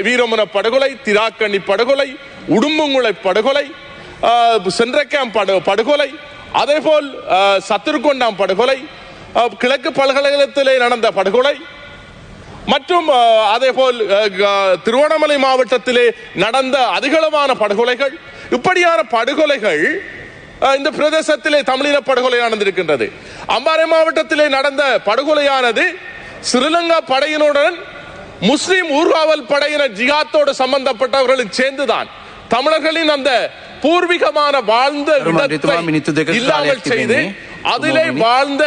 வீரமுன படுகொலை, திராக்கண்ணி படுகொலை, உடும்புங்குளை படுகொலை, சென்றக்கேம் படுகொலை, அதேபோல் சத்துருக்கொண்டாம் படுகொலை, கிழக்கு பல்கலைக்கழகத்திலே நடந்த படுகொலை மற்றும் அதேபோல் திருவண்ணாமலை மாவட்டத்திலே நடந்த அதிகளவான படுகொலைகள், இப்படியான படுகொலைகள் இந்த பிரதேசத்திலே தமிழின படுகொலை நடந்திருக்கின்றது. அம்பாறை மாவட்டத்திலே நடந்த படுகொலையானது ஸ்ரீலங்கா படையினுடன் முஸ்லிம் ஊர்காவல் படையினர் ஜிகாத்தோடு சம்பந்தப்பட்டவர்களும் சேர்ந்துதான் தமிழர்களின் அந்த பூர்வீகமான வாழ்ந்த இடத்தை இல்லாமல் செய்து அதிலே வாழ்ந்த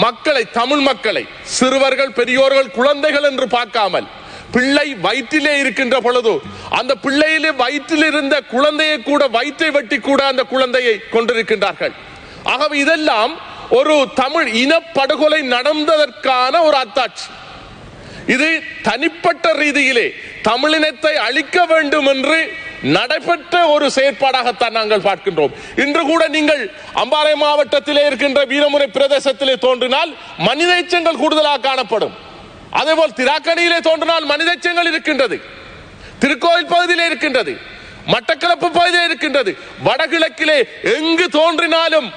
மக்களை, தமிழ் மக்களை, சிறுவர்கள், பெரியோர்கள், குழந்தைகள் என்று பார்க்காமல் பிள்ளை வயிற்றிலே இருக்கின்ற பொழுது அந்த பிள்ளையிலே வயிற்றில் இருந்த குழந்தையை கூட வயிற்றை வெட்டி கூட அந்த குழந்தையை கொண்டிருக்கின்றார்கள். ஆகவே இதெல்லாம் ஒரு தமிழ் இனப்படுகொலை நடந்ததற்கான ஒரு அத்தாட்சி. இது தனிப்பட்ட ரீதியிலே தமிழினத்தை அழிக்க வேண்டும் என்று நடைபெற்ற ஒரு செயற்பாடாகத்தான் நாங்கள் பார்க்கின்றோம். இன்று கூட நீங்கள் அம்பாறை மாவட்டத்திலே இருக்கின்ற வீரமுனை பிரதேசத்திலே தோன்றினால் மனித எச்சங்கள் கூடுதலாக காணப்படும். அதேபோல் திராக்கணியிலே தோன்றினால் மனித எச்சங்கள் இருக்கின்றது, திருக்கோயில் பகுதியிலே இருக்கின்றது, மட்டக்களப்பு பகுதியிலே இருக்கின்றது. வடகிழக்கிலே எங்கு தோன்றினாலும்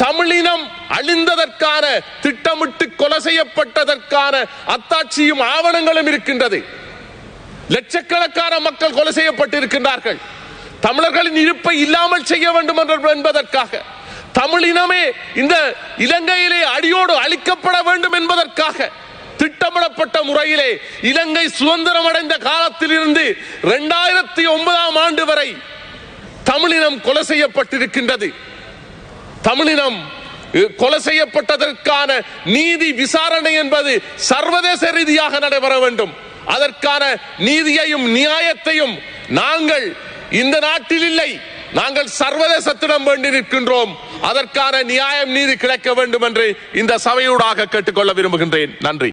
தமிழினம் அழிந்ததற்கான, திட்டமிட்டு கொலை செய்யப்பட்டதற்கான அத்தாட்சியும் ஆவணங்களும் இருக்கின்றது. லட்சக்கணக்கான மக்கள் கொலை செய்யப்பட்டிருக்கின்றார்கள். தமிழர்களின் இருப்பை இல்லாமல் செய்ய வேண்டும் என்பதற்காக, தமிழினமே இந்த இலங்கையிலே அடியோடு அழிக்கப்பட வேண்டும் என்பதற்காக திட்டமிடப்பட்ட முறையிலே இலங்கை சுதந்திரம் அடைந்த காலத்தில் இருந்து 2009ஆம் ஆண்டு வரை தமிழினம் கொலை செய்யப்பட்டிருக்கின்றது. தமிழினம் கொலை செய்யப்பட்டதற்கான நீதி விசாரணை என்பது சர்வதேச ரீதியாக நடைபெற வேண்டும். அதற்கான நீதியையும் நியாயத்தையும் நாங்கள் இந்த நாட்டில் இல்லை, நாங்கள் சர்வதேசத்திடம் வேண்டி நிற்கின்றோம். அதற்கான நியாயம், நீதி கிடைக்க வேண்டும் என்று இந்த சபையூடாக கேட்டுக்கொள்ள விரும்புகின்றேன். நன்றி.